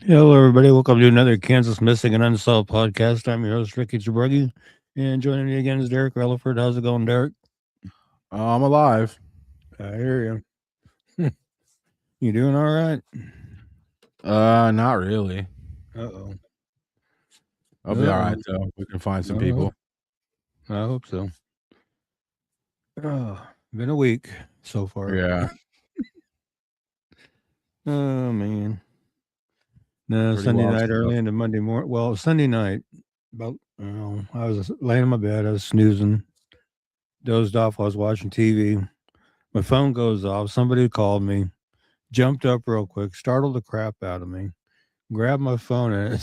Hello, everybody. Welcome to another Kansas Missing and Unsolved podcast. I'm your host, Ricky Chabruggy, and joining me again is Derek Relaford. How's it going, Derek? I'm alive. I hear you. You doing all right? Not really. Uh-oh. I'll be all right Uh-oh. though. We can find some Uh-oh. people. I hope so. Oh, been a week so far. Yeah, Oh, man. No, pretty Sunday wild night stuff. early into Monday morning. Well, Sunday night, about, I was laying in my bed. I was snoozing, dozed off. I was watching TV. My phone goes off. Somebody called me, jumped up real quick, startled the crap out of me, grabbed my phone, and it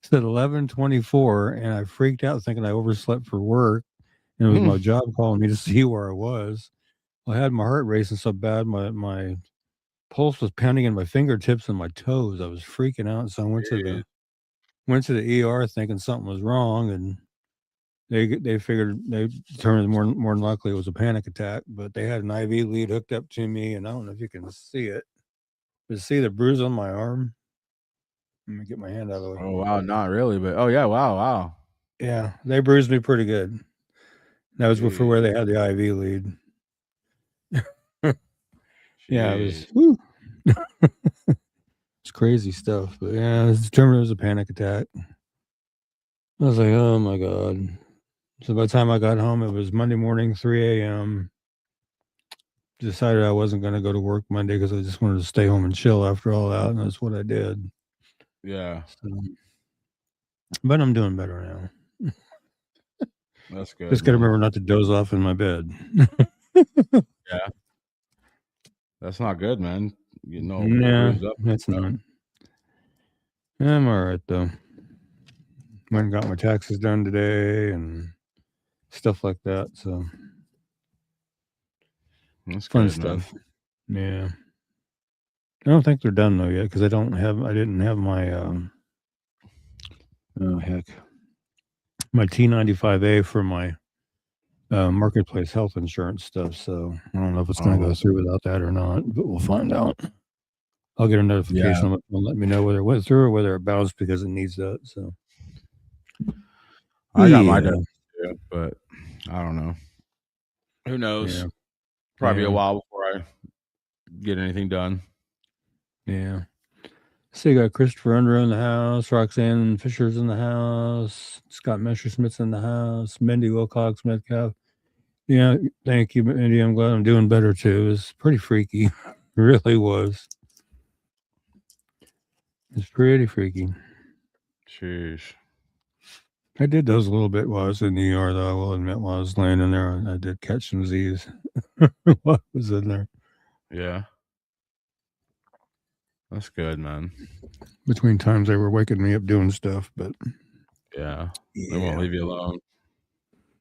said 11:24, and I freaked out thinking I overslept for work, and it was my job calling me to see where I was. I had my heart racing so bad, my pulse was pounding in my fingertips and my toes. I was freaking out, so I Jeez. went to the ER thinking something was wrong, and they figured they determined more than likely it was a panic attack. But they had an IV lead hooked up to me, and I don't know if you can see it. But see the bruise on my arm? Let me get my hand out of the way. Oh wow, not really, but oh yeah, wow. Yeah, they bruised me pretty good. That was before where Jeez, they had the IV lead. Yeah, it was. jeez. Whew. It's crazy stuff, but yeah, I was determined it was a panic attack. I was like, oh my god. So by the time I got home, it was Monday morning, 3 a.m. Decided I wasn't going to go to work Monday because I just wanted to stay home and chill after all that, and that's what I did. Yeah, So, but I'm doing better now. that's good, Just got to man. remember not to doze off in my bed. Yeah, that's not good, man. You know, Nah, bruised up and that's stuff. not. I'm all right though. Went and got my taxes done today and stuff like that. So That's fun good, man. stuff. Yeah. I don't think they're done though yet because I didn't have my oh heck, my T95A for my marketplace health insurance stuff. So I don't know if it's going to Oh go through without that or not, but we'll find out. I'll get a yeah, notification on it. Will let me know whether it went through or whether it bounced because it needs that. So I got my yeah, done too, but I don't know. Who knows? yeah, Probably a yeah, while before I get anything done. yeah. So you got Christopher Under in the house, Roxanne Fisher's in the house, Scott Messersmith's in the house, Mindy Wilcox Metcalf. Yeah, thank you, Mindy. I'm glad I'm doing better too. It was pretty freaky. It really was. It's pretty freaky. Sheesh. I did those a little bit while I was in the ER, though. I will admit, while I was laying in there, I did catch some Z's while I was in there. Yeah, that's good, man. Between times they were waking me up doing stuff, but Yeah, they won't yeah. leave you alone.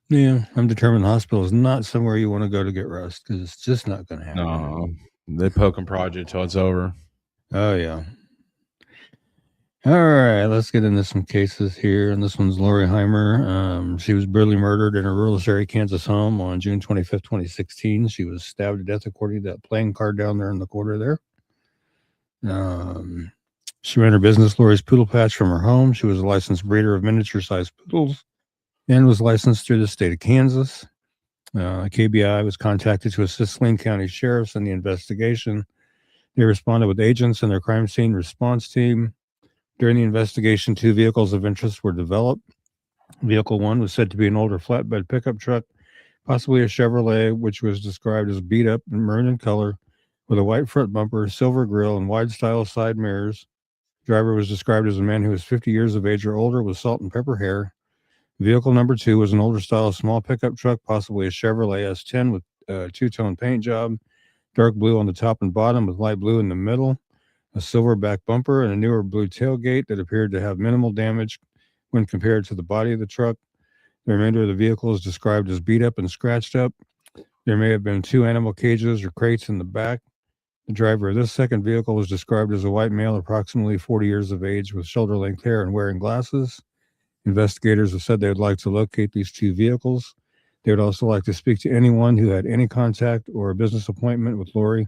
Yeah, I'm determined the hospital is not somewhere you want to go to get rest because it's just not going to happen. No, they poke and prod you till it's over. Oh, yeah. All right, let's get into some cases here. And this one's Lori Heimer. She was brutally murdered in her rural Surrey, Kansas home on June 25th, 2016. She was stabbed to death according to that playing card down there in the corner there. Um, she ran her business, Lori's Poodle Patch, from her home. She was a licensed breeder of miniature-sized poodles and was licensed through the state of Kansas. KBI was contacted to assist Lane County sheriffs in the investigation. They responded with agents and their crime scene response team. During the investigation, two vehicles of interest were developed. Vehicle one was said to be an older flatbed pickup truck, possibly a Chevrolet, which was described as beat up and maroon in color, with a white front bumper, silver grille, and wide style side mirrors. Driver was described as a man who was 50 years of age or older with salt and pepper hair. Vehicle number two was an older style small pickup truck, possibly a Chevrolet S10 with a two-tone paint job, dark blue on the top and bottom with light blue in the middle, a silver back bumper, and a newer blue tailgate that appeared to have minimal damage when compared to the body of the truck. The remainder of the vehicle is described as beat up and scratched up. There may have been two animal cages or crates in the back. The driver of this second vehicle was described as a white male, approximately 40 years of age, with shoulder length hair and wearing glasses. Investigators have said they would like to locate these two vehicles. They would also like to speak to anyone who had any contact or a business appointment with Lori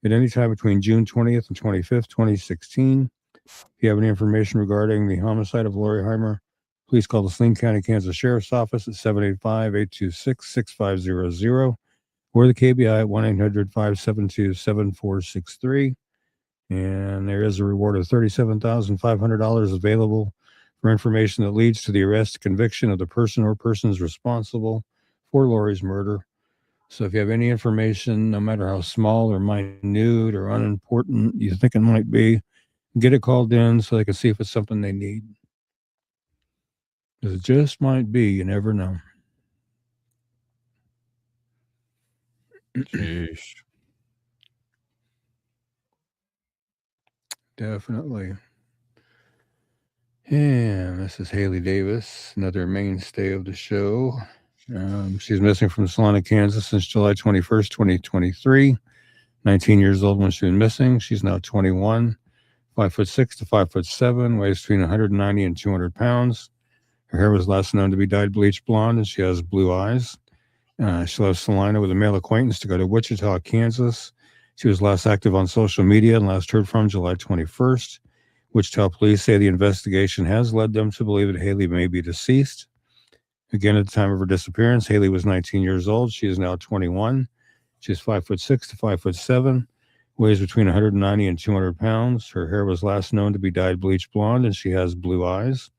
at any time between June 20th and 25th, 2016. If you have any information regarding the homicide of Lori Heimer, please call the Saline County, Kansas Sheriff's Office at 785-826-6500 or the KBI at 1-800-572-7463. And there is a reward of $37,500 available for information that leads to the arrest, conviction of the person or persons responsible for Lori's murder. So if you have any information, no matter how small or minute or unimportant you think it might be, get it called in so they can see if it's something they need. Because it just might be, you never know. Jeez. Definitely. And this is Haley Davis, another mainstay of the show. She's missing from Salina, Kansas since July 21st, 2023. 19 years old when she was missing. She's now 21, 5'6" to 5'7", weighs between 190 and 200 pounds. Her hair was last known to be dyed bleach blonde, and she has blue eyes. She left Salina with a male acquaintance to go to Wichita, Kansas. She was last active on social media and last heard from July 21st. Wichita police say the investigation has led them to believe that Haley may be deceased. Again, at the time of her disappearance, Haley was 19 years old. She is now 21. She's 5'6" to 5'7", weighs between 190 and 200 pounds. Her hair was last known to be dyed bleach blonde, and she has blue eyes.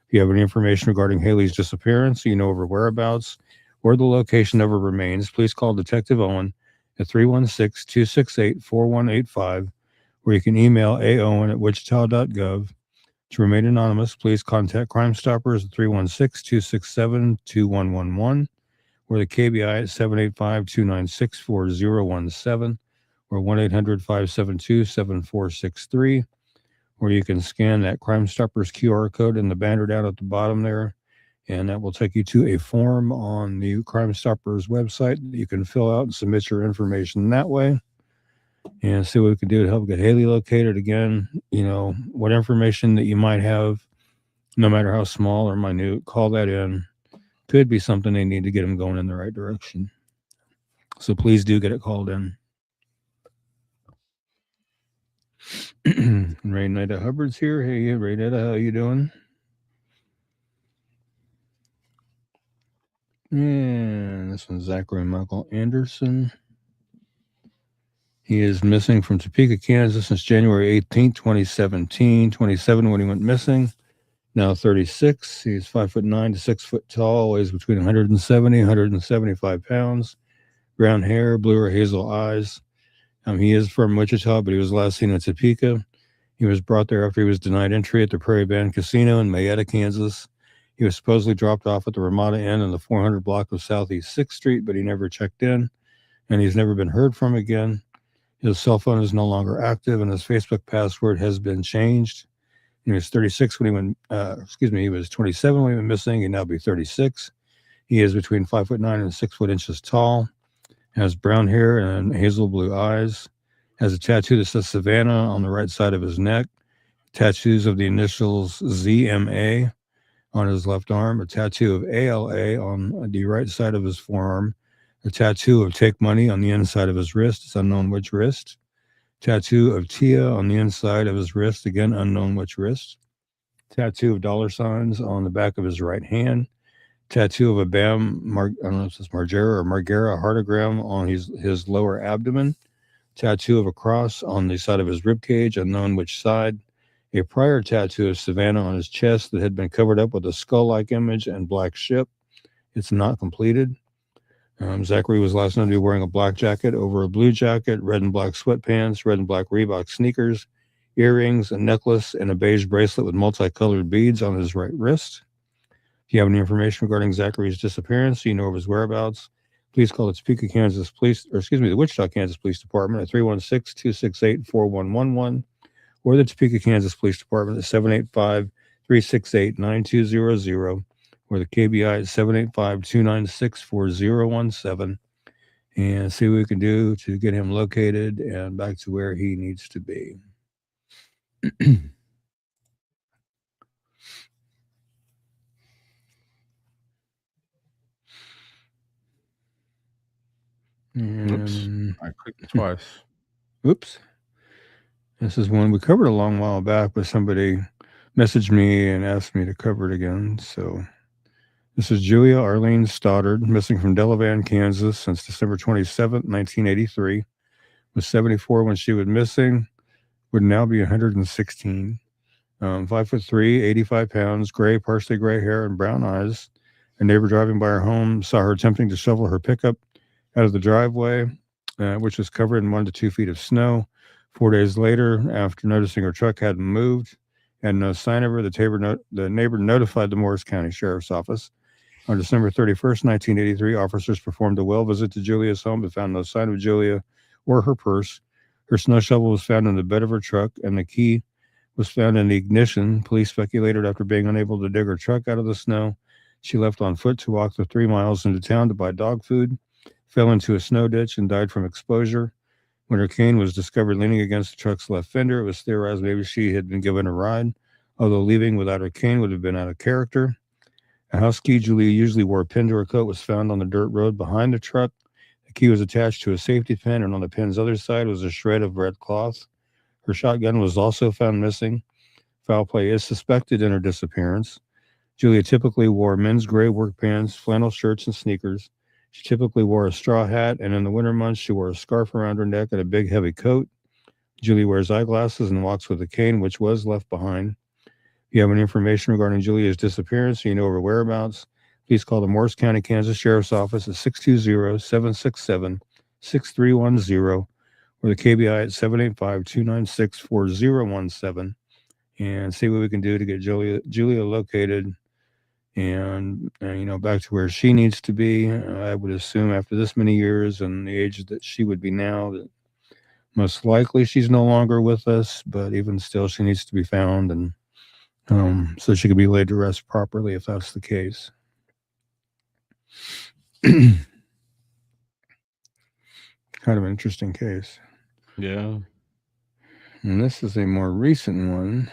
If you have any information regarding Haley's disappearance, you know of her whereabouts or the location of her remains, please call Detective Owen at 316-268-4185, or you can email aowen@wichita.gov. To remain anonymous, please contact Crime Stoppers at 316-267-2111 or the KBI at 785-296-4017 or 1-800-572-7463, or you can scan that Crime Stoppers QR code in the banner down at the bottom there, and that will take you to a form on the Crime Stoppers website that you can fill out and submit your information that way and see what we can do to help get Haley located. Again, what information that you might have, no matter how small or minute, call that in. Could be something they need to get them going in the right direction. So please do get it called in. Raynetta Hubbard's here. Hey, Raynetta, how you doing? And this one's Zachary Michael Anderson. He is missing from Topeka, Kansas since January 18th, 2017. 27 when he went missing. Now 36. He's 5'9" to 6 foot tall, weighs between 170 and 175 pounds. Brown hair, blue or hazel eyes. He is from Wichita, but he was last seen in Topeka. He was brought there after he was denied entry at the Prairie Band Casino in Mayetta, Kansas. He was supposedly dropped off at the Ramada Inn in the 400 block of Southeast 6th Street, but he never checked in, and he's never been heard from again. His cell phone is no longer active, and his Facebook password has been changed. He was 36 when he went, he was 27 when he went missing. He'd now be 36. He is between 5'9" and 6 inches tall, has brown hair and hazel blue eyes, has a tattoo that says Savannah on the right side of his neck, tattoos of the initials ZMA on his left arm, a tattoo of ALA on the right side of his forearm, a tattoo of Take Money on the inside of his wrist, it's unknown which wrist, tattoo of Tia on the inside of his wrist, again unknown which wrist, tattoo of dollar signs on the back of his right hand, tattoo of a BAM, I don't know if it's Margera or Margera heartogram on his lower abdomen, tattoo of a cross on the side of his rib cage, unknown which side, a prior tattoo of Savannah on his chest that had been covered up with a skull-like image and black ship. It's not completed. Zachary was last known to be wearing a black jacket over a blue jacket, red and black sweatpants, red and black Reebok sneakers, earrings, a necklace, and a beige bracelet with multicolored beads on his right wrist. If you have any information regarding Zachary's disappearance, you know of his whereabouts, please call the Topeka, Kansas Police, the Wichita, Kansas Police Department at 316-268-4111 or the Topeka, Kansas Police Department at 785-368-9200 or the KBI at 785-296-4017 and see what we can do to get him located and back to where he needs to be. Oops. I clicked twice. Oops. This is one we covered a long while back, but somebody messaged me and asked me to cover it again. So this is Julia Arlene Stoddard, missing from Delavan, Kansas since December 27th, 1983. Was 74 when she was missing, would now be 116. 5'3", 85 pounds, gray, partially gray hair, and brown eyes. A neighbor driving by her home saw her attempting to shovel her pickup out of the driveway, which was covered in 1 to 2 feet of snow. 4 days later, after noticing her truck hadn't moved and no sign of her, the neighbor notified the Morris County Sheriff's Office. On December 31st, 1983, officers performed a well visit to Julia's home but found no sign of Julia or her purse. Her snow shovel was found in the bed of her truck, and the key was found in the ignition. Police speculated after being unable to dig her truck out of the snow, she left on foot to walk the 3 miles into town to buy dog food, fell into a snow ditch, and died from exposure. When her cane was discovered leaning against the truck's left fender, it was theorized maybe she had been given a ride, although leaving without her cane would have been out of character. A house key Julia usually wore pinned to her coat was found on the dirt road behind the truck. The key was attached to a safety pin, and on the pin's other side was a shred of red cloth. Her shotgun was also found missing. Foul play is suspected in her disappearance. Julia typically wore men's gray work pants, flannel shirts, and sneakers. She typically wore a straw hat, and in the winter months, she wore a scarf around her neck and a big, heavy coat. Julia wears eyeglasses and walks with a cane, which was left behind. If you have any information regarding Julia's disappearance or you know her whereabouts, please call the Morris County, Kansas Sheriff's Office at 620-767-6310 or the KBI at 785-296-4017 and see what we can do to get Julia located and back to where she needs to be. I would assume after this many years and the age that she would be now, that most likely she's no longer with us, but even still, she needs to be found and so she can be laid to rest properly if that's the case. Kind of an interesting case. Yeah. And this is a more recent one.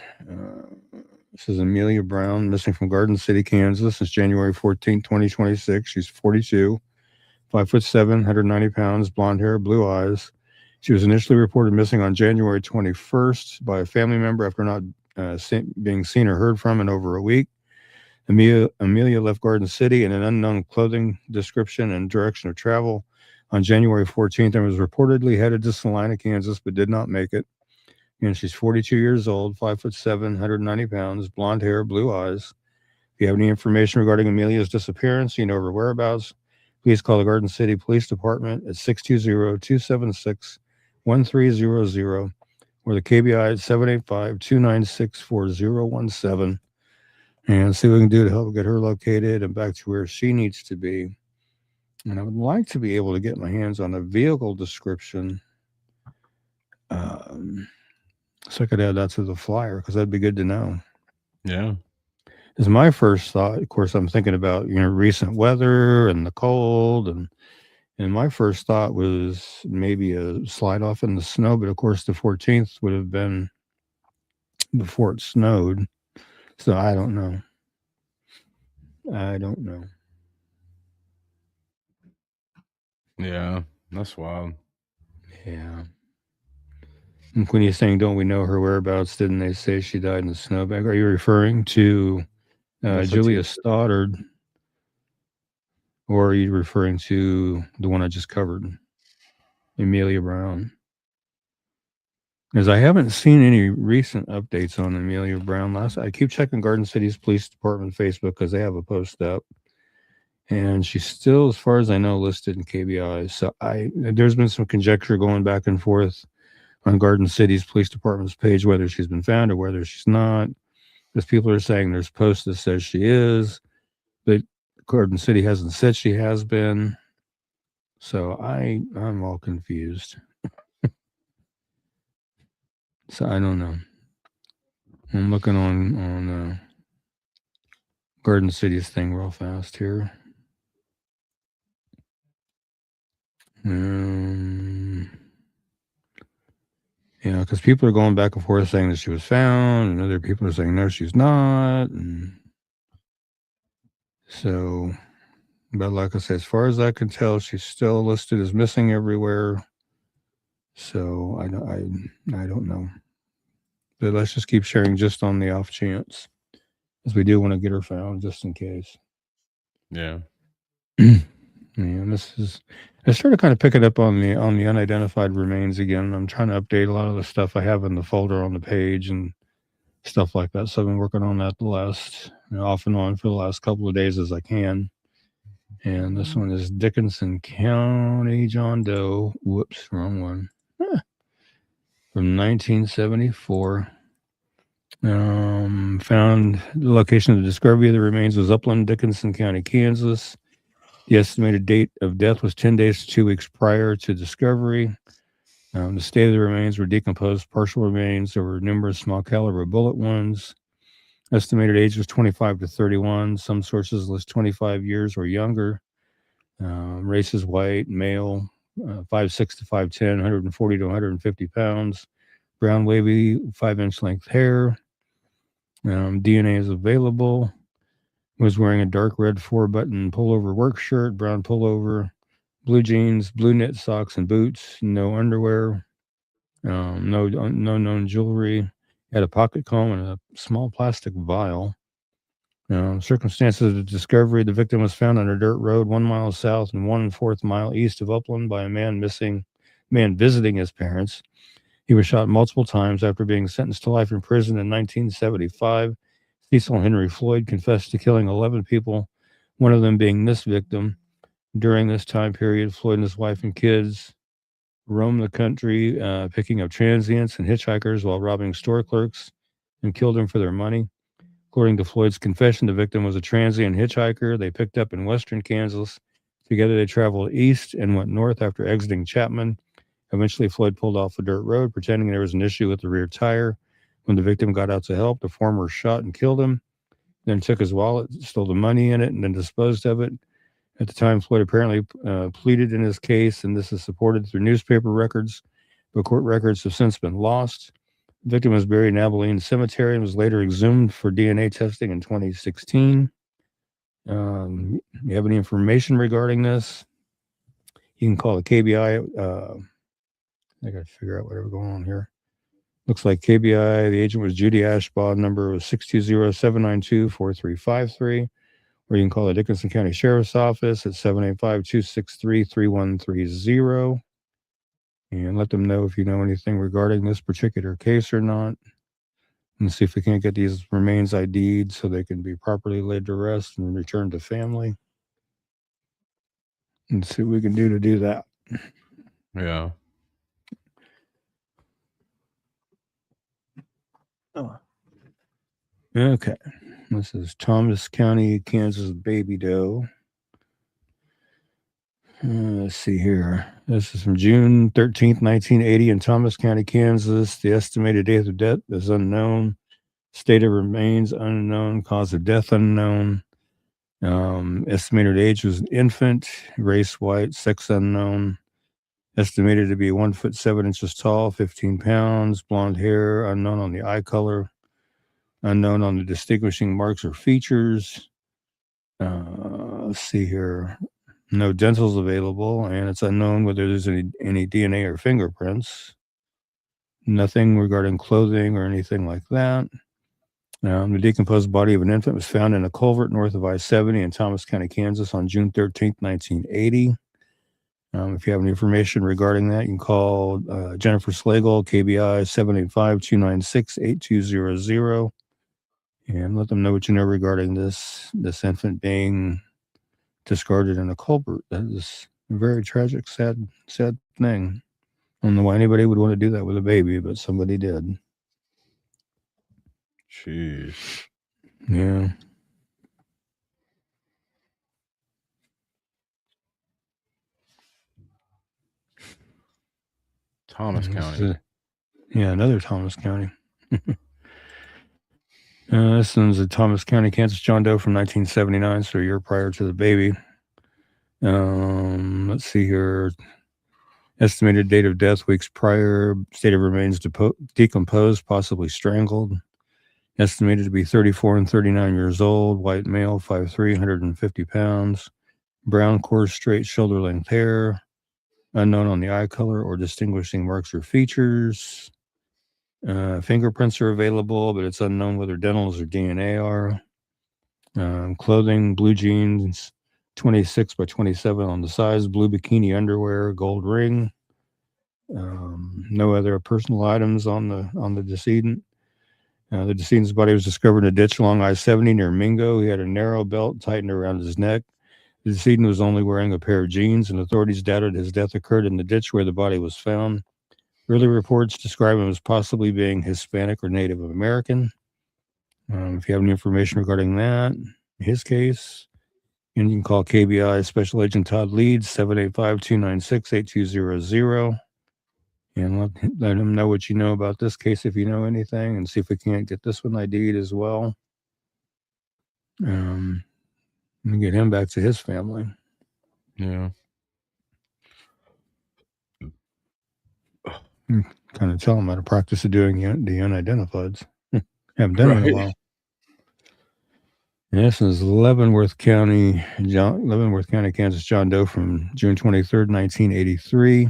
This is Amelia Brown, missing from Garden City, Kansas since January 14th, 2026. She's 42, 5'7", 190 pounds, blonde hair, blue eyes. She was initially reported missing on January 21st by a family member after not being seen or heard from in over a week. Amelia left Garden City in an unknown clothing description and direction of travel on January 14th and was reportedly headed to Salina, Kansas, but did not make it. And she's 42 years old, 5'7", 190 pounds, blonde hair, blue eyes. If you have any information regarding Amelia's disappearance, you know her whereabouts, please call the Garden City Police Department at 620-276-1300 or the KBI at 785-296-4017 and see what we can do to help get her located and back to where she needs to be. And I would like to be able to get my hands on a vehicle description so I could add that to the flyer because that'd be good to know. Yeah. Is my first thought. Of course, I'm thinking about recent weather and the cold, and my first thought was maybe a slide off in the snow, but of course the 14th would have been before it snowed, so I don't know. Yeah. That's wild. Yeah. And when you're saying, don't we know her whereabouts? Didn't they say she died in the snowbank? Are you referring to Julia Stoddard, or are you referring to the one I just covered, Amelia Brown? Because I haven't seen any recent updates on Amelia Brown. I keep checking Garden City's Police Department Facebook because they have a post up, and she's still, as far as I know, listed in KBI. So there's been some conjecture going back and forth on Garden City's Police Department's page whether she's been found or whether she's not. Because people are saying there's posts that says she is, but Garden City hasn't said she has been. So I'm all confused. So I don't know. I'm looking on Garden City's thing real fast here. Yeah, because people are going back and forth saying that she was found, and other people are saying no, she's not. And so, but like I said, as far as I can tell, she's still listed as missing everywhere. So I don't know. But let's just keep sharing just on the off chance, because we do want to get her found just in case. Yeah. And I started kind of picking up on the unidentified remains again. I'm trying to update a lot of the stuff I have in the folder on the page and stuff like that. So I've been working on that off and on for the last couple of days as I can. And this one is Dickinson County John Doe. Whoops, wrong one. From 1974. Found the location of the discovery of the remains was Upland, Dickinson County, Kansas. The estimated date of death was 10 days to 2 weeks prior to discovery. The state of the remains were decomposed partial remains. There were numerous small caliber bullet wounds. Estimated age was 25 to 31. Some sources list 25 years or younger. Race is white, male, 5'6" to 5'10", 140 to 150 pounds. Brown, wavy, 5-inch length hair. DNA is available. Was wearing a dark red 4-button pullover work shirt, brown pullover, blue jeans, blue knit socks and boots, no underwear, no known jewelry. Had a pocket comb and a small plastic vial. Circumstances of the discovery: the victim was found on a dirt road 1 mile south and 1/4 mile east of Upland by a man visiting his parents. He was shot multiple times after being sentenced to life in prison in 1975. Cecil Henry Floyd confessed to killing 11 people, one of them being this victim. During this time period, Floyd and his wife and kids roamed the country, picking up transients and hitchhikers while robbing store clerks, and killed them for their money. According to Floyd's confession, the victim was a transient hitchhiker they picked up in western Kansas. Together, they traveled east and went north after exiting Chapman. Eventually, Floyd pulled off a dirt road, pretending there was an issue with the rear tire. When the victim got out to help, the former shot and killed him, then took his wallet, stole the money in it, and then disposed of it. At the time, Floyd apparently pleaded in his case, and this is supported through newspaper records, but court records have since been lost. The victim was buried in Abilene Cemetery and was later exhumed for DNA testing in 2016. You have any information regarding this? You can call the KBI. I got to figure out whatever's going on here. Looks like KBI, the agent was Judy Ashbaugh. Number was 620-792-4353. Or you can call the Dickinson County Sheriff's Office at 785-263-3130. And let them know if you know anything regarding this particular case or not. And see if we can't get these remains ID'd so they can be properly laid to rest and returned to family. And see what we can do to do that. Yeah. Oh. Okay. This is Thomas County, Kansas baby doe. Let's see here. This is from June 13th, 1980 in Thomas County, Kansas. The estimated date of death is unknown. State of remains unknown. Cause of death unknown. Estimated age was an infant. Race white. Sex unknown. Estimated to be 1 foot 7 inches tall, 15 pounds. Blonde hair. Unknown on the eye color. Unknown on the distinguishing marks or features. Let's see here. No dentals available, and it's unknown whether there's any DNA or fingerprints. Nothing regarding clothing or anything like that. The decomposed body of an infant was found in a culvert north of I-70 in Thomas County, Kansas on June 13th, 1980. If you have any information regarding that, you can call Jennifer Slagle, KBI 785-296-8200. And let them know what you know regarding this infant being discarded in a culvert. That is a very tragic, sad thing. I don't know why anybody would want to do that with a baby, but somebody did. Jeez. Yeah. Thomas County. Another Thomas County. This one's a Thomas County, Kansas John Doe from 1979, so a year prior to the baby. Let's see here. Estimated date of death weeks prior. State of remains decomposed, possibly strangled. Estimated to be 34 and 39 years old. White male, 5'3", 150 pounds. Brown, coarse, straight, shoulder-length hair. Unknown on the eye color or distinguishing marks or features. Fingerprints are available, but it's unknown whether dentals or DNA are. Clothing, blue jeans, 26 by 27 on the size, blue bikini underwear, gold ring. No other personal items on the decedent. The decedent's body was discovered in a ditch along I-70 near Mingo. He had a narrow belt tightened around his neck. The decedent was only wearing a pair of jeans, and authorities doubted his death occurred in the ditch where the body was found. Early reports describe him as possibly being Hispanic or Native American. If you have any information regarding that, his case, and you can call KBI Special Agent Todd Leeds, 785-296-8200, and let him know what you know about this case if you know anything, and see if we can't get this one ID'd as well. And get him back to his family. Yeah. Kind of tell him how to practice of doing the unidentifieds. Haven't done it in a while. And this is Leavenworth County, Kansas, John Doe from June 23rd, 1983.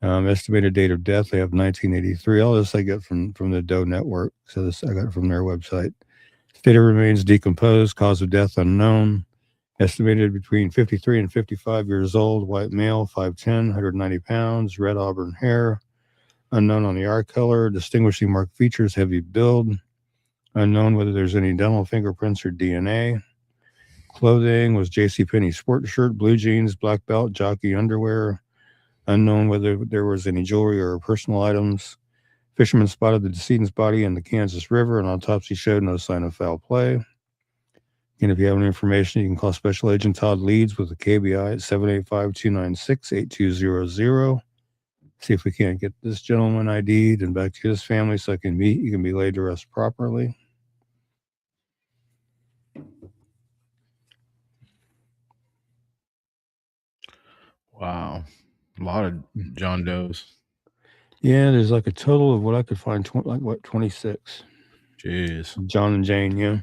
Estimated date of death, they have 1983. All this I get from the Doe Network. So this I got it from their website. State of remains decomposed, cause of death unknown. Estimated between 53 and 55 years old, white male, 5'10", 190 pounds, red auburn hair. Unknown on the eye color, distinguishing marked features, heavy build. Unknown whether there's any dental fingerprints or DNA. Clothing was JCPenney sport shirt, blue jeans, black belt, jockey underwear. Unknown whether there was any jewelry or personal items. Fishermen spotted the decedent's body in the Kansas River, and autopsy showed no sign of foul play. And if you have any information, you can call Special Agent Todd Leeds with the KBI at 785-296-8200. See if we can't get this gentleman ID'd and back to his family so you can be laid to rest properly. Wow. A lot of John Does. Yeah, there's like a total of what I could find, 26. Jeez. John and Jane, yeah.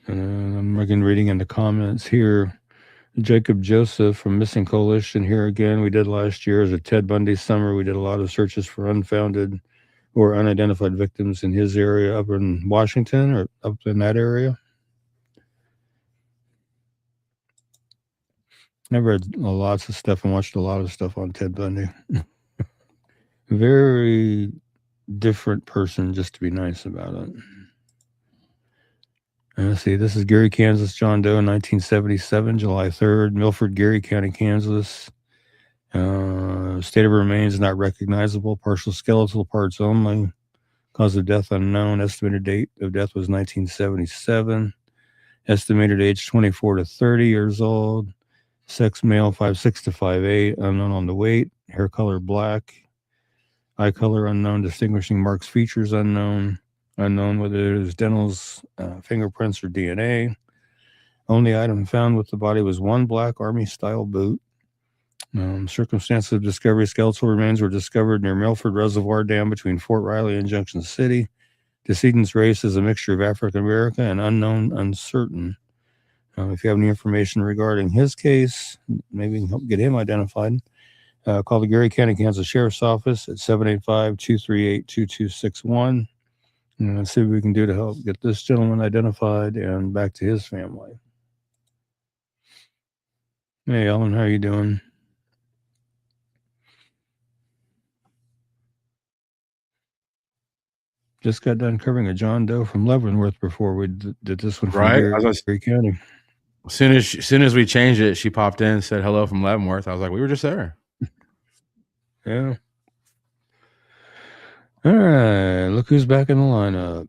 I'm reading in the comments here. Jacob Joseph from Missing Coalition here again. We did last year as a Ted Bundy summer. We did a lot of searches for unfounded or unidentified victims in his area up in Washington or up in that area. I've read lots of stuff and watched a lot of stuff on Ted Bundy. Very different person, just to be nice about it. Let's see, this is Gary, Kansas, John Doe, 1977, July 3rd, Milford, Gary County, Kansas. State of remains not recognizable, partial skeletal parts only. Cause of death unknown. Estimated date of death was 1977. Estimated age 24 to 30 years old. Sex male 5'6" to 5'8", unknown on the weight. Hair color black. Eye color unknown. Distinguishing marks features unknown. Unknown whether it is dentals, fingerprints, or DNA. Only item found with the body was one black Army-style boot. Circumstances of discovery: skeletal remains were discovered near Milford Reservoir Dam between Fort Riley and Junction City. Decedent's race is a mixture of African American and unknown, uncertain. If you have any information regarding his case, maybe we can help get him identified. Call the Gary County, Kansas Sheriff's Office at 785-238-2261. And let's see what we can do to help get this gentleman identified and back to his family. Hey, Ellen, how are you doing? Just got done covering a John Doe from Leavenworth before we did this one from Gary County. As soon as we changed it, she popped in and said hello from Leavenworth. I was like, we were just there. Yeah. All right, look who's back in the lineup.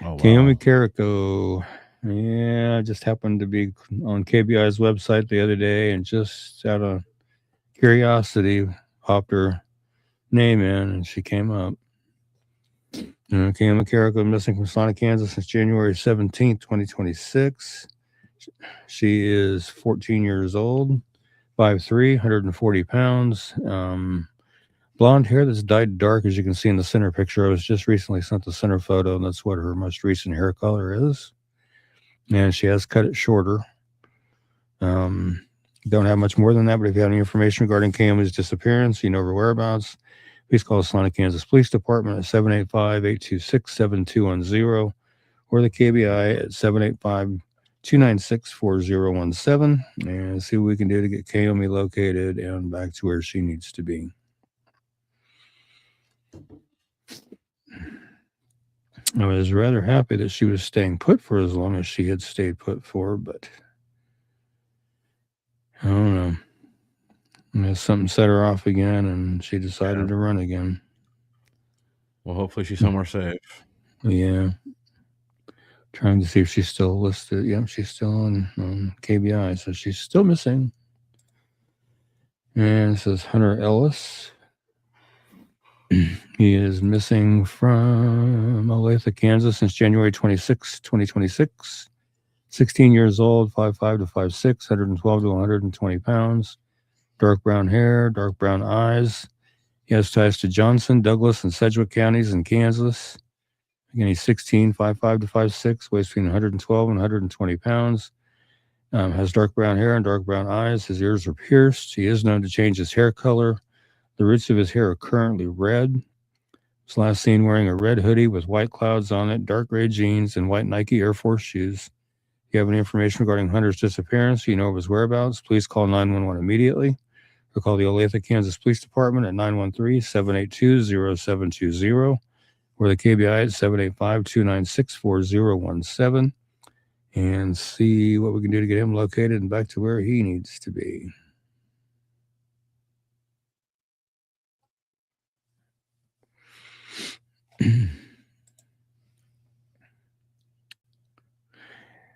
Oh, wow. Kmu Carrico. Yeah, I just happened to be on KBI's website the other day and just out of curiosity popped her name in and she came up. Kmu Carrico missing from Sonic, Kansas since January 17th, 2026. She is 14 years old, 5'3", 140 pounds. Blonde hair that's dyed dark, as you can see in the center picture. I was just recently sent the center photo, and that's what her most recent hair color is. And she has cut it shorter. Don't have much more than that, but if you have any information regarding Kmu's disappearance, you know her whereabouts, please call the Salina, Kansas Police Department at 785-826-7210 or the KBI at 785-296-4017 and see what we can do to get Kmu located and back to where she needs to be. I was rather happy that she was staying put for as long as she had stayed put for, but I don't know. Something set her off again, and she decided to run again. Well, hopefully she's somewhere safe. Yeah. Trying to see if she's still listed. Yep, she's still on KBI, so she's still missing. And it says Hunter Ellis. He is missing from Olathe, Kansas since January 26, 2026. 16 years old, 5'5" to 5'6", 112 to 120 pounds. Dark brown hair, dark brown eyes. He has ties to Johnson, Douglas, and Sedgwick counties in Kansas. Again, he's 16, 5'5" to 5'6", weighs between 112 and 120 pounds. Has dark brown hair and dark brown eyes. His ears are pierced. He is known to change his hair color. The roots of his hair are currently red. He was last seen wearing a red hoodie with white clouds on it, dark gray jeans, and white Nike Air Force shoes. If you have any information regarding Hunter's disappearance, you know of his whereabouts, please call 911 immediately or call the Olathe, Kansas Police Department at 913-782-0720 or the KBI at 785-296-4017 and see what we can do to get him located and back to where he needs to be.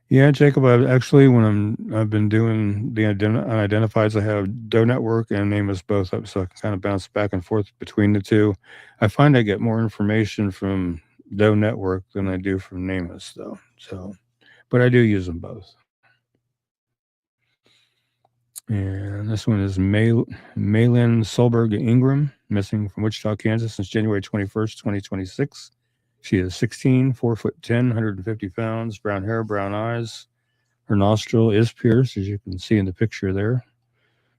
Yeah, Jacob. I've been doing the unidentifieds. I have Doe Network and Nameless both up, so I can kind of bounce back and forth between the two. I find I get more information from Doe Network than I do from Nameless, though. So, but I do use them both. And this one is Maylin Solberg Ingram, missing from Wichita, Kansas since January 21st, 2026. She is 16, 4'10", 150 pounds, brown hair, brown eyes. Her nostril is pierced, as you can see in the picture there.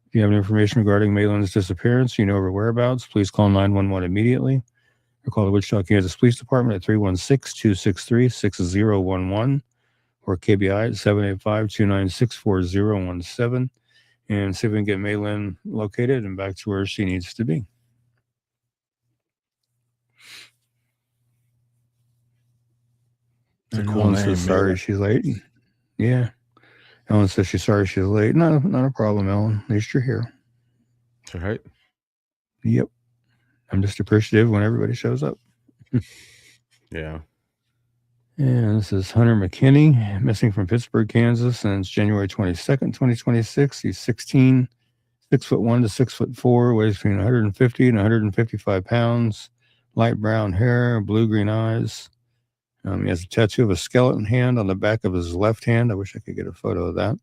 If you have any information regarding Maylin's disappearance, you know her whereabouts, please call 911 immediately or call the Wichita, Kansas Police Department at 316-263-6011 or KBI at 785-296-4017 and see if we can get Maylin located and back to where she needs to be. It's a cool Ellen name. says sorry she's late. Yeah. Ellen says she's sorry she's late. Not a problem, Ellen. At least you're here. That's right. Yep. I'm just appreciative when everybody shows up. Yeah. And this is Hunter McKinney, missing from Pittsburgh, Kansas since January 22nd, 2026. He's 16, 6'1" to 6'4", weighs between 150 and 155 pounds, light brown hair, blue-green eyes. He has a tattoo of a skeleton hand on the back of his left hand. I wish I could get a photo of that. If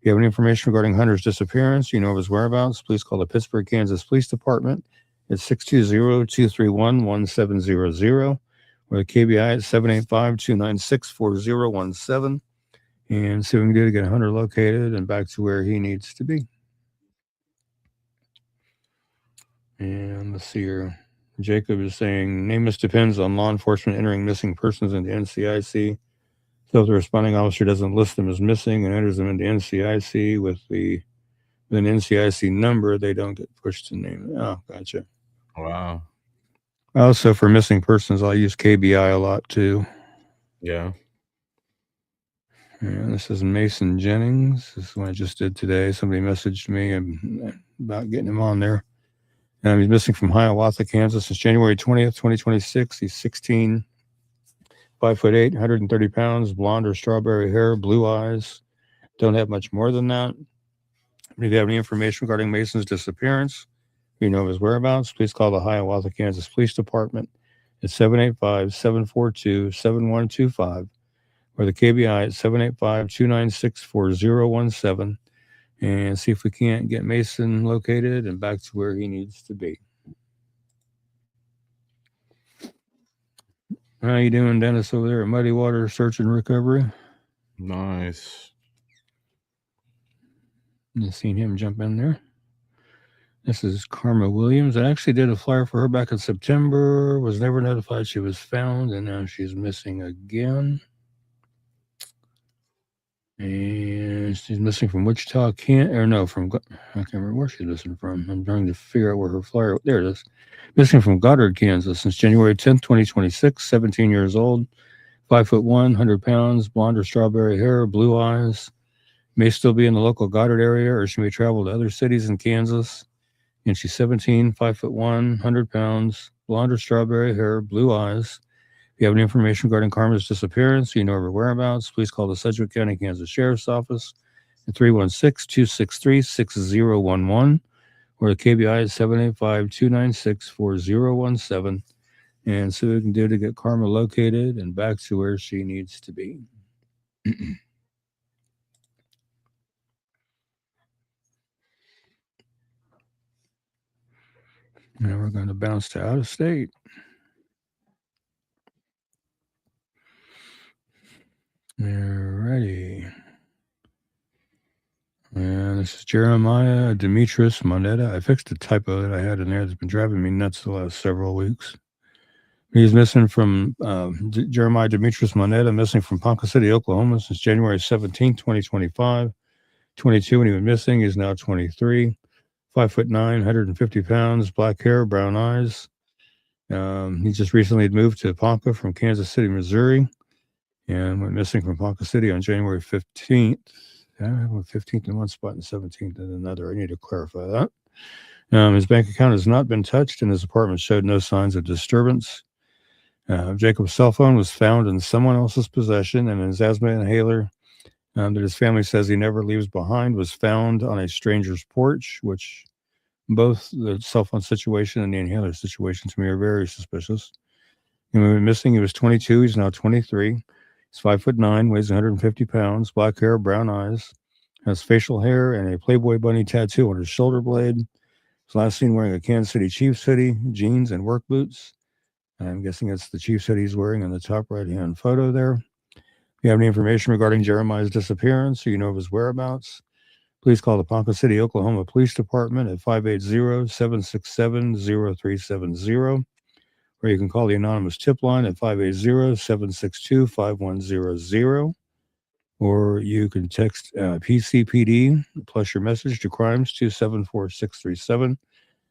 you have any information regarding Hunter's disappearance, you know of his whereabouts, please call the Pittsburgh, Kansas Police Department at 620-231-1700 or the KBI at 785-296-4017 and see what we can do to get Hunter located and back to where he needs to be. And let's see here. Jacob is saying, nameless depends on law enforcement entering missing persons into NCIC. So if the responding officer doesn't list them as missing and enters them into NCIC with an NCIC number, they don't get pushed to name. Oh, gotcha. Wow. Also, for missing persons, I'll use KBI a lot too. Yeah. And this is Mason Jennings. This is one I just did today. Somebody messaged me about getting him on there. He's missing from Hiawatha, Kansas since January 20th, 2026. He's 16, 5'8", 130 pounds, blonde or strawberry hair, blue eyes. Don't have much more than that. If you have any information regarding Mason's disappearance, you know of his whereabouts, please call the Hiawatha, Kansas Police Department at 785-742-7125 or the KBI at 785-296-4017 and see if we can't get Mason located and back to where he needs to be. How you doing, Dennis, over there at Muddy Water Search and Recovery? Nice. You've seen him jump in there. This is Karma Williams. I actually did a flyer for her back in September, was never notified she was found, and now she's missing again. And she's missing from Wichita, I can't remember where she's missing from. I'm trying to figure out where her flyer, there it is. Missing from Goddard, Kansas since January 10th, 2026, 17 years old, 5'1", 100 pounds, blonde or strawberry hair, blue eyes. May still be in the local Goddard area, or she may travel to other cities in Kansas. And she's 17, 5'1", 100 pounds, blonde or strawberry hair, blue eyes. If you have any information regarding Karma's disappearance, you know her whereabouts, please call the Sedgwick County, Kansas Sheriff's Office at 316-263-6011 or the KBI at 785-296-4017 and see what we can do to get Karma located and back to where she needs to be. Now we're going to bounce to out of state. Alrighty. And this is Jeremiah Demetrius Moneta. I fixed a typo that I had in there that's been driving me nuts the last several weeks. He's missing from Jeremiah Demetrius Moneta, missing from Ponca City, Oklahoma since January 17, 2025. 22 when he was missing. He's now 23. 5'9", 150 pounds, black hair, brown eyes. He just recently moved to Ponca from Kansas City, Missouri, and went missing from Ponca City on January 15th. 15th in one spot and 17th in another. I need to clarify that. His bank account has not been touched, and his apartment showed no signs of disturbance. Jacob's cell phone was found in someone else's possession, and his asthma inhaler that his family says he never leaves behind was found on a stranger's porch, which both the cell phone situation and the inhaler situation to me are very suspicious. He went missing. He was 22. He's now 23. He's 5'9", weighs 150 pounds, black hair, brown eyes, has facial hair and a Playboy bunny tattoo on his shoulder blade. He's last seen wearing a Kansas City Chiefs hoodie, jeans, and work boots. I'm guessing it's the Chiefs hoodie he's wearing in the top right-hand photo there. If you have any information regarding Jeremiah's disappearance or you know of his whereabouts, please call the Ponca City, Oklahoma Police Department at 580-767-0370. Or you can call the anonymous tip line at 580-762-5100. Or you can text PCPD plus your message to crimes to 74637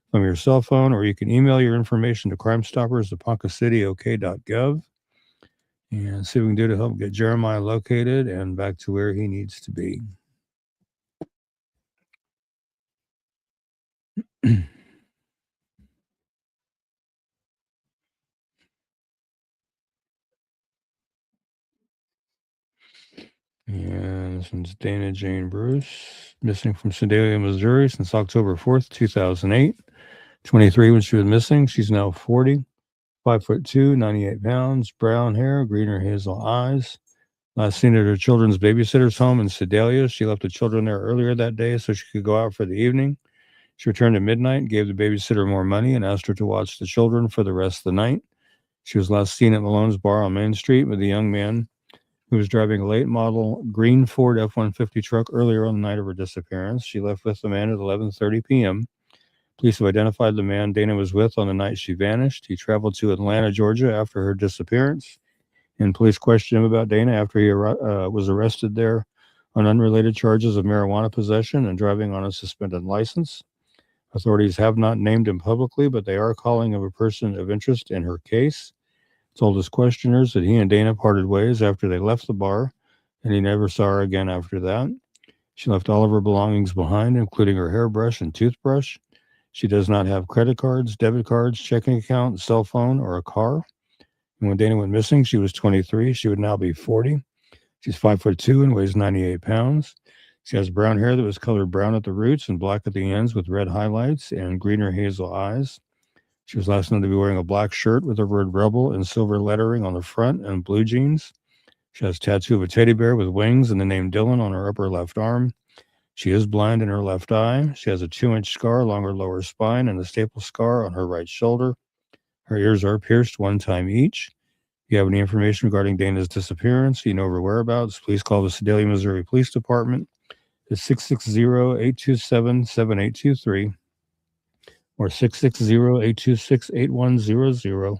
from your cell phone, or you can email your information to crimestoppers@poncacityoK.gov and see what we can do to help get Jeremiah located and back to where he needs to be. And this one's Dana Jane Bruce, missing from Sedalia, Missouri since October 4th, 2008. 23 when she was missing. She's now 40. 5'2", 98 pounds, brown hair, green or hazel eyes. Last seen at her children's babysitter's home in Sedalia. She left the children there earlier that day so she could go out for the evening. She returned at midnight, gave the babysitter more money, and asked her to watch the children for the rest of the night. She was last seen at Malone's Bar on Main Street with a young man who was driving a late model green Ford F-150 truck earlier on the night of her disappearance. She left with the man at 11:30 p.m. Police have identified the man Dana was with on the night she vanished. He traveled to Atlanta, Georgia after her disappearance, and police questioned him about Dana after he was arrested there on unrelated charges of marijuana possession and driving on a suspended license. Authorities have not named him publicly, but they are calling him a person of interest in her case. Told his questioners that he and Dana parted ways after they left the bar, and he never saw her again after that. She left all of her belongings behind, including her hairbrush and toothbrush. She does not have credit cards, debit cards, checking account, cell phone, or a car. And when Dana went missing, she was 23. She would now be 40. She's 5'2" and weighs 98 pounds. She has brown hair that was colored brown at the roots and black at the ends with red highlights and green or hazel eyes. She was last known to be wearing a black shirt with the word Rebel and silver lettering on the front and blue jeans. She has a tattoo of a teddy bear with wings and the name Dylan on her upper left arm. She is blind in her left eye. She has a 2-inch scar along her lower spine and a staple scar on her right shoulder. Her ears are pierced 1 time each. If you have any information regarding Dana's disappearance, you know her whereabouts, please call the Sedalia, Missouri Police Department is 660-827-7823 or 660-826-8100,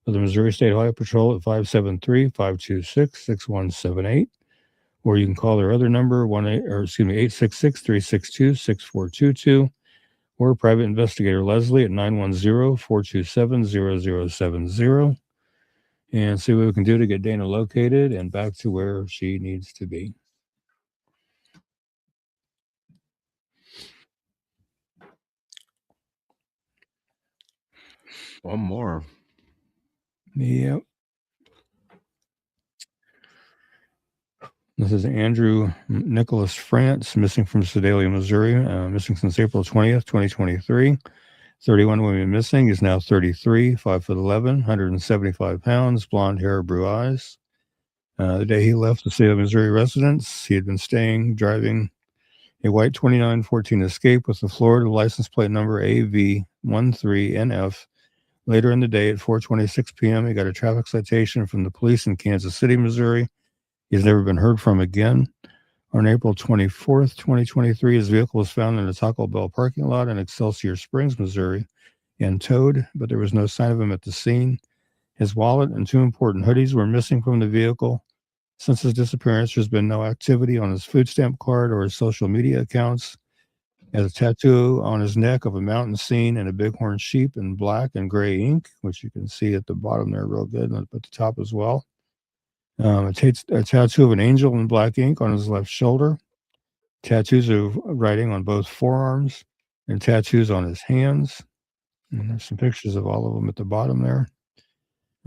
or the Missouri State Highway Patrol at 573-526-6178. Or you can call their other number, 866-362-6422, or Private Investigator Leslie at 910-427-0070, and see what we can do to get Dana located and back to where she needs to be. One more. Yep. This is Andrew Nicholas France, missing from Sedalia, Missouri, missing since April 20th, 2023. 31 women missing. He's now 33, 5'11", 175 pounds, blonde hair, blue eyes. The day he left the state of Missouri residence, he had been driving a white 2914 Escape with the Florida license plate number AV13NF. Later in the day at 4:26 p.m., he got a traffic citation from the police in Kansas City, Missouri. He's never been heard from again. On April 24th, 2023, his vehicle was found in a Taco Bell parking lot in Excelsior Springs, Missouri, and towed, but there was no sign of him at the scene. His wallet and 2 important hoodies were missing from the vehicle. Since his disappearance, there's been no activity on his food stamp card or his social media accounts. He has a tattoo on his neck of a mountain scene and a bighorn sheep in black and gray ink, which you can see at the bottom there real good, and at the top as well. A tattoo of an angel in black ink on his left shoulder, tattoos of writing on both forearms, and tattoos on his hands. And there's some pictures of all of them at the bottom there.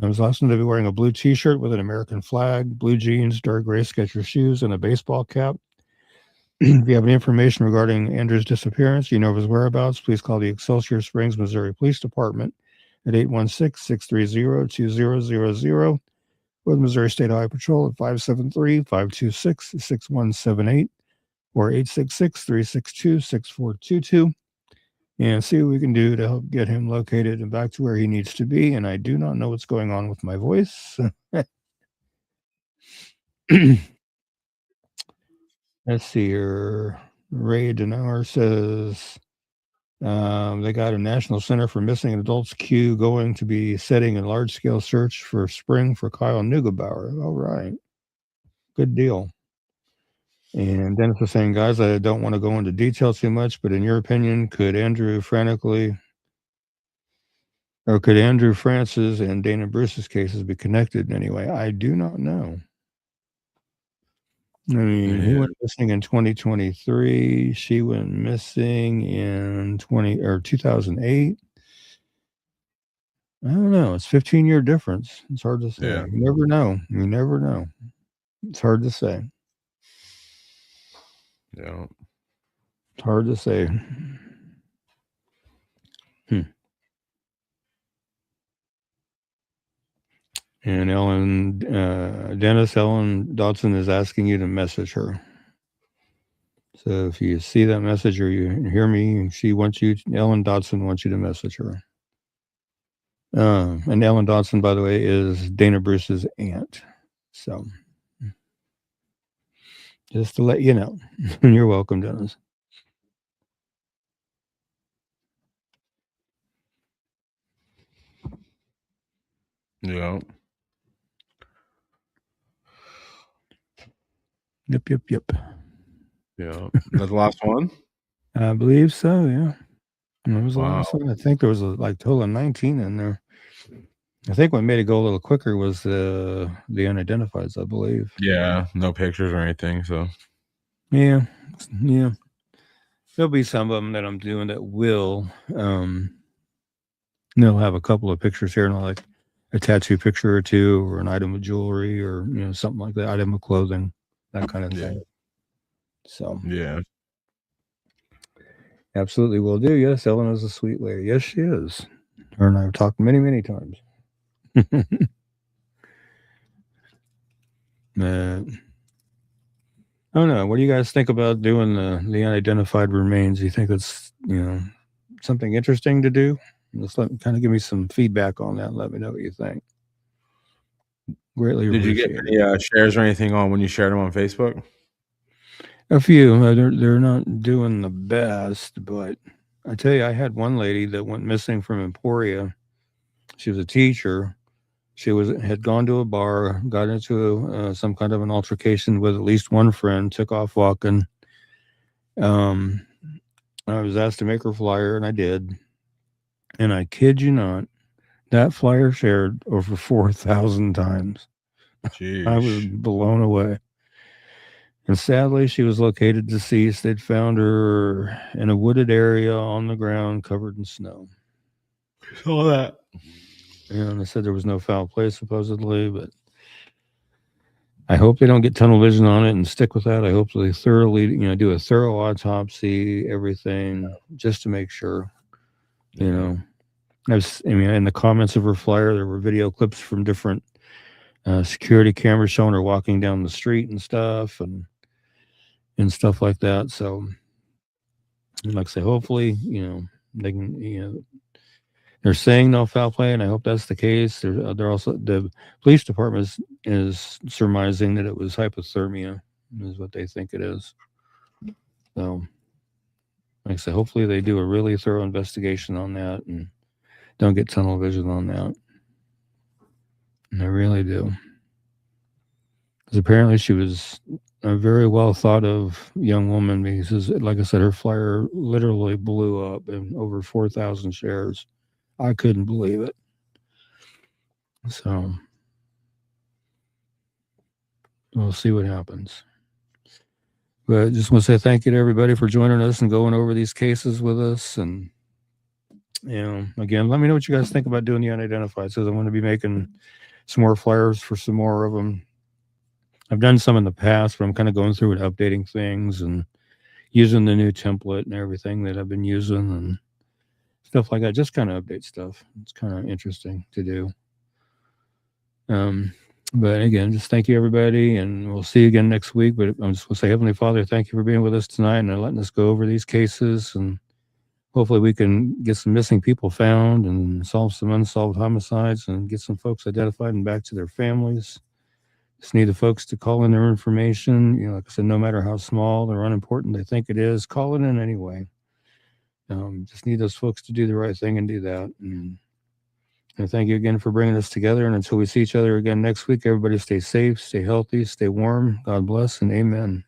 I was last known to be wearing a blue T-shirt with an American flag, blue jeans, dark gray Skechers shoes, and a baseball cap. If you have any information regarding Andrew's disappearance, you know of his whereabouts, please call the Excelsior Springs, Missouri Police Department at 816-630-2000, or the Missouri State Highway Patrol at 573-526-6178, or 866-362-6422, and see what we can do to help get him located and back to where he needs to be. And I do not know what's going on with my voice. Let's see here. Ray Denauer says they got a National Center for Missing Adults queue going to be setting a large-scale search for spring for Kyle Neugebauer. All right. Good deal. And Dennis was saying, guys, I don't want to go into detail too much, but in your opinion, could Andrew Francis and Dana Bruce's cases be connected in any way? I do not know. I mean, he went missing in 2023. She went missing in 2008. I don't know. It's 15-year difference. It's hard to say. Yeah. You never know. You never know. It's hard to say. Yeah. It's hard to say. And Ellen Dodson is asking you to message her. So if you see that message or you hear me, Ellen Dodson wants you to message her. And Ellen Dodson, by the way, is Dana Bruce's aunt. So just to let you know. You're welcome, Dennis. Yeah. Yep. Yeah. That's the last one? I believe so, yeah. That was the Wow. last one. I think there was total of 19 in there. I think what made it go a little quicker was the unidentifieds, I believe. Yeah, no pictures or anything, so. Yeah. There'll be some of them that I'm doing that will. They'll have a couple of pictures here, and like a tattoo picture or two, or an item of jewelry, or something like that, item of clothing, that kind of thing. So yeah, absolutely will do. Yes, Ellen is a sweet lady. Yes, she is. Her and I have talked many, many times. I don't know. What do you guys think about doing the unidentified remains? Do you think it's something interesting to do? Just kind of give me some feedback on that. Let me know what you think. Greatly Did you appreciate get any shares or anything on when you shared them on Facebook? A few. They're not doing the best, but I tell you, I had one lady that went missing from Emporia. She was a teacher. She had gone to a bar, got into some kind of an altercation with at least one friend, took off walking. Um, I was asked to make her flyer, and I did. And I kid you not, that flyer shared over 4,000 times. I was Jeez. blown away. And sadly, she was located deceased. They'd found her in a wooded area on the ground covered in snow. All that. And they said there was no foul play, supposedly, but I hope they don't get tunnel vision on it and stick with that. I hope they thoroughly, do a thorough autopsy, everything, just to make sure, in the comments of her flyer, there were video clips from different security cameras showing her walking down the street and stuff and stuff like that. So, like I say, hopefully, they can, they're saying no foul play, and I hope that's the case. They're also, the police department is surmising that it was hypothermia, is what they think it is. So, like I said, hopefully they do a really thorough investigation on that and don't get tunnel vision on that. And I really do. Because apparently she was a very well thought of young woman because, like I said, her flyer literally blew up in over 4,000 shares. I couldn't believe it. So we'll see what happens. But I just want to say thank you to everybody for joining us and going over these cases with us. And, again, let me know what you guys think about doing the unidentified. So I want to be making some more flyers for some more of them. I've done some in the past, but I'm kind of going through and updating things and using the new template and everything that I've been using and stuff like that. Just kind of update stuff. It's kind of interesting to do. But again, just thank you, everybody, and we'll see you again next week. But I'm just going to say, Heavenly Father, thank you for being with us tonight and letting us go over these cases. And hopefully we can get some missing people found and solve some unsolved homicides and get some folks identified and back to their families. Just need the folks to call in their information. Like I said, no matter how small or unimportant they think it is, call it in anyway. Just need those folks to do the right thing and do that. And thank you again for bringing us together. And until we see each other again next week, everybody stay safe, stay healthy, stay warm. God bless and amen.